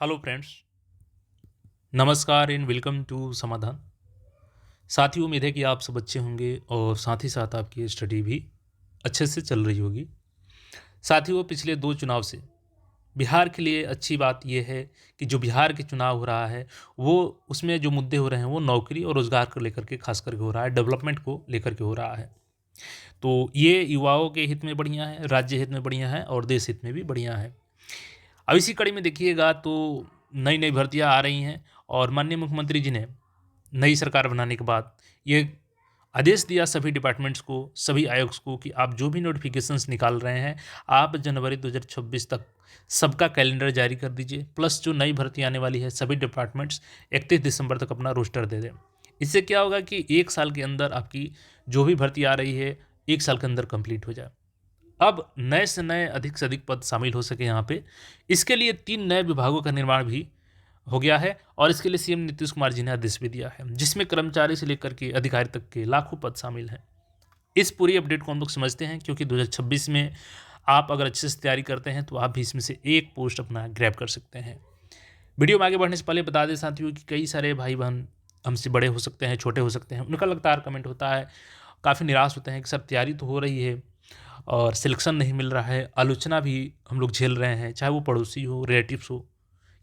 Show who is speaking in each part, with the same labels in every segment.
Speaker 1: Hello friends, नमस्कार and welcome to समाधान। साथियों, उम्मीद है कि आप सब अच्छे होंगे और साथ ही साथ आपकी स्टडी भी अच्छे से चल रही होगी। साथियों, पिछले 2 चुनाव से बिहार के लिए अच्छी बात ये है कि जो बिहार के चुनाव हो रहा है, वो उसमें जो मुद्दे हो रहे हैं वो नौकरी और रोज़गार को लेकर के खास करके हो रहा है, डेवलपमेंट को लेकर के हो रहा है। तो ये युवाओं के हित में बढ़िया है, राज्य हित में बढ़िया है और देश हित में भी बढ़िया है। अब इसी कड़ी में देखिएगा तो नई-नई भर्तियाँ आ रही हैं और माननीय मुख्यमंत्री जी ने नई सरकार बनाने के बाद ये आदेश दिया सभी डिपार्टमेंट्स को, सभी आयोग्स को कि आप जो भी नोटिफ़िकेशंस निकाल रहे हैं, आप जनवरी 2026 तक सबका कैलेंडर जारी कर दीजिए। प्लस जो नई भर्ती आने वाली है, सभी डिपार्टमेंट्स 31 दिसंबर तक अपना रोस्टर दे दें। इससे क्या होगा कि 1 साल के अंदर आपकी जो भी भर्ती आ रही है, 1 साल के अंदर कंप्लीट हो जाए। अब नए से नए अधिक से अधिक पद शामिल हो सके यहाँ पे, इसके लिए 3 नए विभागों का निर्माण भी हो गया है और इसके लिए सीएम नीतीश कुमार जी ने आदेश भी दिया है, जिसमें कर्मचारी से लेकर के अधिकारी तक के लाखों पद शामिल हैं। इस पूरी अपडेट को हम लोग समझते हैं क्योंकि 2026 में आप अगर अच्छे से तैयारी करते हैं तो आप भी इसमें से एक पोस्ट अपना ग्रैब कर सकते हैं। वीडियो में आगे बढ़ने से पहले बता दें साथियों कि कई सारे भाई बहन हमसे बड़े हो सकते हैं, छोटे हो सकते हैं, उनका लगातार कमेंट होता है, काफ़ी निराश होते हैं कि सर तैयारी तो हो रही है और सिलेक्शन नहीं मिल रहा है, आलोचना भी हम लोग झेल रहे हैं, चाहे वो पड़ोसी हो, रिलेटिव्स हो,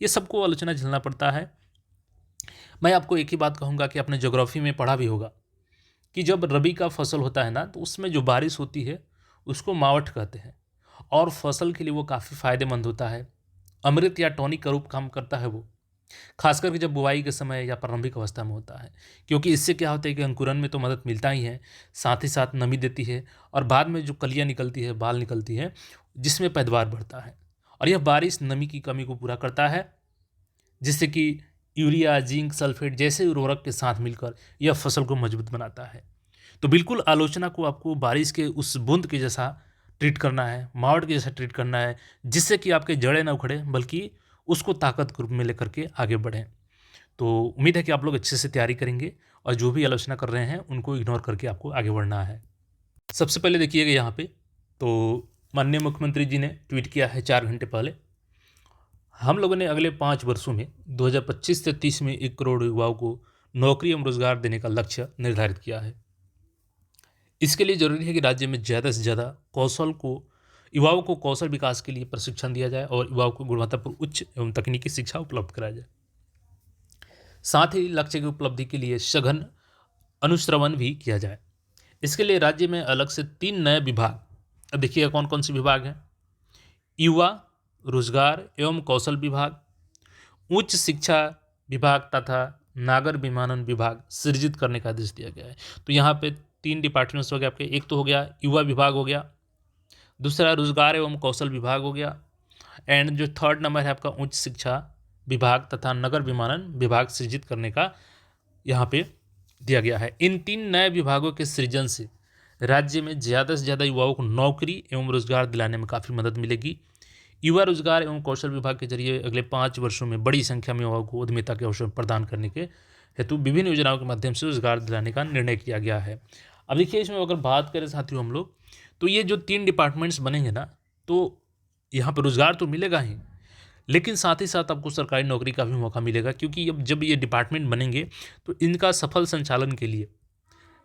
Speaker 1: ये सबको आलोचना झेलना पड़ता है। मैं आपको एक ही बात कहूँगा कि आपने ज्योग्राफी में पढ़ा भी होगा कि जब रबी का फसल होता है ना, तो उसमें जो बारिश होती है उसको मावठ कहते हैं और फसल के लिए वो काफ़ी फ़ायदेमंद होता है। अमृत या टॉनिक का रूप काम करता है वो, खास करके जब बुआई के समय या प्रारंभिक अवस्था में होता है, क्योंकि इससे क्या होता है कि अंकुरन में तो मदद मिलता ही है, साथ ही साथ नमी देती है और बाद में जो कलियाँ निकलती है, बाल निकलती है, जिसमें पैदावार बढ़ता है और यह बारिश नमी की कमी को पूरा करता है, जिससे कि यूरिया, जिंक, सल्फेट जैसे उर्वरक के साथ मिलकर यह फसल को मजबूत बनाता है। तो बिल्कुल आलोचना को आपको बारिश के उस बूंद के जैसा ट्रीट करना है, मावट के जैसा ट्रीट करना है, जिससे कि आपके जड़ें ना उखड़े बल्कि उसको ताकत के रूप में लेकर के आगे बढ़ें। तो उम्मीद है कि आप लोग अच्छे से तैयारी करेंगे और जो भी आलोचना कर रहे हैं उनको इग्नोर करके आपको आगे बढ़ना है। सबसे पहले देखिएगा यहाँ पे, तो माननीय मुख्यमंत्री जी ने ट्वीट किया है 4 घंटे पहले, हम लोगों ने अगले 5 वर्षों में 2025 से 30 में 1 करोड़ युवाओं को नौकरी एवं रोजगार देने का लक्ष्य निर्धारित किया है। इसके लिए ज़रूरी है कि राज्य में ज़्यादा से ज़्यादा युवाओं को कौशल विकास के लिए प्रशिक्षण दिया जाए और युवाओं को गुणवत्तापूर्ण उच्च एवं तकनीकी शिक्षा उपलब्ध कराया जाए। साथ ही लक्ष्य की उपलब्धि के लिए सघन अनुश्रवण भी किया जाए। इसके लिए राज्य में अलग से 3 नए विभाग, अब देखिएगा कौन कौन से विभाग हैं। युवा, रोजगार एवं कौशल विभाग, उच्च शिक्षा विभाग तथा नागर विमानन विभाग सृजित करने का आदेश दिया गया है। तो यहाँ पे 3 डिपार्टमेंट्स हो गए आपके, एक तो हो गया युवा विभाग हो गया, दूसरा रोजगार एवं कौशल विभाग हो गया एंड जो थर्ड नंबर है आपका उच्च शिक्षा विभाग तथा नगर विमानन विभाग सृजित करने का यहाँ पे दिया गया है। इन 3 नए विभागों के सृजन से राज्य में ज़्यादा से ज़्यादा युवाओं को नौकरी एवं रोजगार दिलाने में काफ़ी मदद मिलेगी। युवा रोजगार एवं कौशल विभाग के जरिए अगले 5 वर्षों में बड़ी संख्या में युवाओं को उद्यमिता के अवसर प्रदान करने के हेतु विभिन्न योजनाओं के माध्यम से रोजगार दिलाने का निर्णय किया गया है। अब देखिए इसमें अगर बात करें साथियों हम लोग, तो ये जो 3 डिपार्टमेंट्स बनेंगे ना, तो यहाँ पर रोजगार तो मिलेगा ही, लेकिन साथ ही साथ आपको सरकारी नौकरी का भी मौका मिलेगा, क्योंकि अब जब ये डिपार्टमेंट बनेंगे तो इनका सफल संचालन के लिए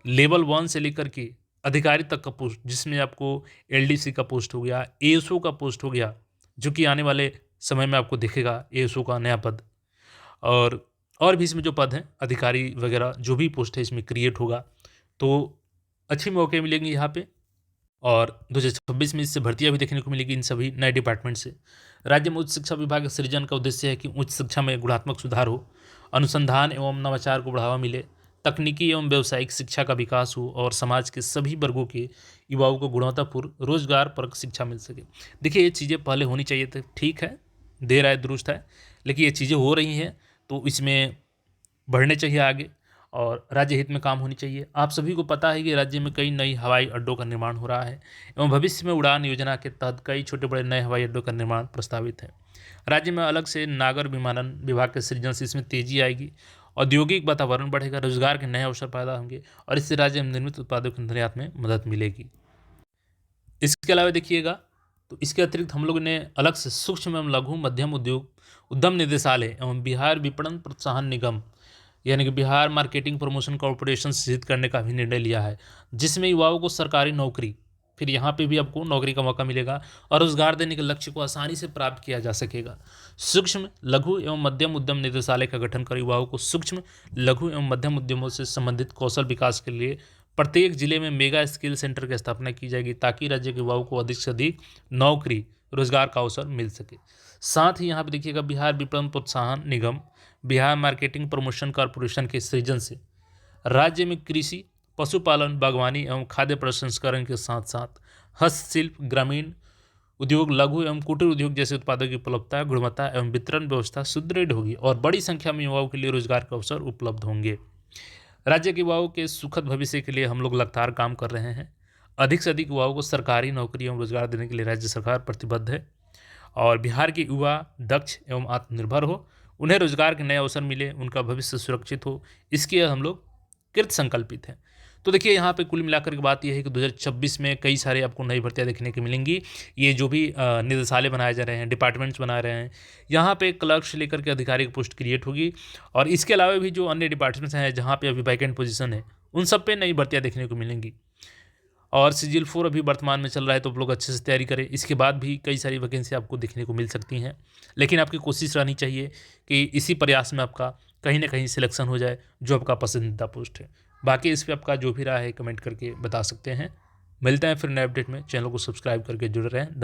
Speaker 1: लेवल 1 से लेकर के अधिकारी तक का पोस्ट, जिसमें आपको एलडीसी का पोस्ट हो गया, एएसओ का पोस्ट हो गया, जो कि आने वाले समय में आपको दिखेगा एएसओ का नया पद, और भी इसमें जो पद हैं अधिकारी वगैरह जो भी पोस्ट है इसमें क्रिएट होगा, तो अच्छे मौके मिलेंगे यहाँ पे। और 2026 में इससे भर्तियां भी देखने को मिलेगी इन सभी नए डिपार्टमेंट से। राज्य में उच्च शिक्षा विभाग के सृजन का उद्देश्य है कि उच्च शिक्षा में गुणात्मक सुधार हो, अनुसंधान एवं नवाचार को बढ़ावा मिले, तकनीकी एवं व्यावसायिक शिक्षा का विकास हो और समाज के सभी वर्गों के युवाओं को गुणवत्तापूर्ण रोजगार परक शिक्षा मिल सके। देखिए ये चीज़ें पहले होनी चाहिए थी, ठीक है, देर आए दुरुस्त है, लेकिन ये चीज़ें हो रही हैं तो इसमें बढ़ने चाहिए आगे और राज्य हित में काम होनी चाहिए। आप सभी को पता है कि राज्य में कई नई हवाई अड्डों का निर्माण हो रहा है एवं भविष्य में उड़ान योजना के तहत कई छोटे बड़े नए हवाई अड्डों का निर्माण प्रस्तावित है। राज्य में अलग से नागर विमानन विभाग के सृजन से इसमें तेजी आएगी, औद्योगिक वातावरण बढ़ेगा, रोजगार के नए अवसर पैदा होंगे और इससे राज्य में निर्मित उत्पादों के निर्यात में मदद मिलेगी। इसके अलावा देखिएगा तो इसके अतिरिक्त हम लोगों ने अलग से सूक्ष्म एवं लघु मध्यम उद्यम निदेशालय एवं बिहार विपणन प्रोत्साहन निगम यानी कि बिहार मार्केटिंग प्रमोशन कॉरपोरेशन सृजित करने का भी निर्णय लिया है, जिसमें युवाओं को सरकारी नौकरी, फिर यहाँ पे भी आपको नौकरी का मौका मिलेगा और रोजगार देने के लक्ष्य को आसानी से प्राप्त किया जा सकेगा। सूक्ष्म लघु एवं मध्यम उद्यम निदेशालय का गठन कर युवाओं को सूक्ष्म लघु एवं मध्यम उद्यमों से संबंधित कौशल विकास के लिए प्रत्येक जिले में मेगा स्किल सेंटर की स्थापना की जाएगी, ताकि राज्य के युवाओं को अधिक से अधिक नौकरी रोजगार का अवसर मिल सके। साथ ही यहाँ पे देखिएगा बिहार विपणन प्रोत्साहन निगम, बिहार मार्केटिंग प्रमोशन कॉरपोरेशन के सृजन से राज्य में कृषि, पशुपालन, बागवानी एवं खाद्य प्रसंस्करण के साथ साथ हस्तशिल्प, ग्रामीण उद्योग, लघु एवं कुटीर उद्योग जैसे उत्पादों की उपलब्धता, गुणवत्ता एवं वितरण व्यवस्था सुदृढ़ होगी और बड़ी संख्या में युवाओं के लिए रोजगार के अवसर उपलब्ध होंगे। राज्य के युवाओं के सुखद भविष्य के लिए हम लोग लगातार काम कर रहे हैं। अधिक से अधिक युवाओं को सरकारी नौकरी एवं रोजगार देने के लिए राज्य सरकार प्रतिबद्ध है और बिहार के युवा दक्ष एवं आत्मनिर्भर हो, उन्हें रोजगार के नए अवसर मिले, उनका भविष्य सुरक्षित हो, इसके हम लोग कृत संकल्पित हैं। तो देखिए यहाँ पे कुल मिलाकर के बात यह है कि 2026 में कई सारे आपको नई भर्तियाँ देखने को मिलेंगी। ये जो भी निदेशालय बनाए जा रहे हैं, डिपार्टमेंट्स बना रहे हैं, यहाँ पे क्लर्क से लेकर के अधिकारी की पोस्ट क्रिएट होगी और इसके अलावा भी जो अन्य डिपार्टमेंट्स हैं जहाँ पे अभी वैकेंट पोजीशन है, उन सब पे नई भर्तियाँ देखने को मिलेंगी। और सीजीएल 4 अभी वर्तमान में चल रहा है, तो आप लोग अच्छे से तैयारी करें। इसके बाद भी कई सारी वैकेंसी आपको देखने को मिल सकती हैं, लेकिन आपकी कोशिश रहनी चाहिए कि इसी प्रयास में आपका कहीं ना कहीं सिलेक्शन हो जाए जो आपका पसंदीदा पोस्ट है। बाकी इस पर आपका जो भी राय है कमेंट करके बता सकते हैं। मिलते हैं फिर नए अपडेट में। चैनल को सब्सक्राइब करके जुड़े रहें। धन्यवाद।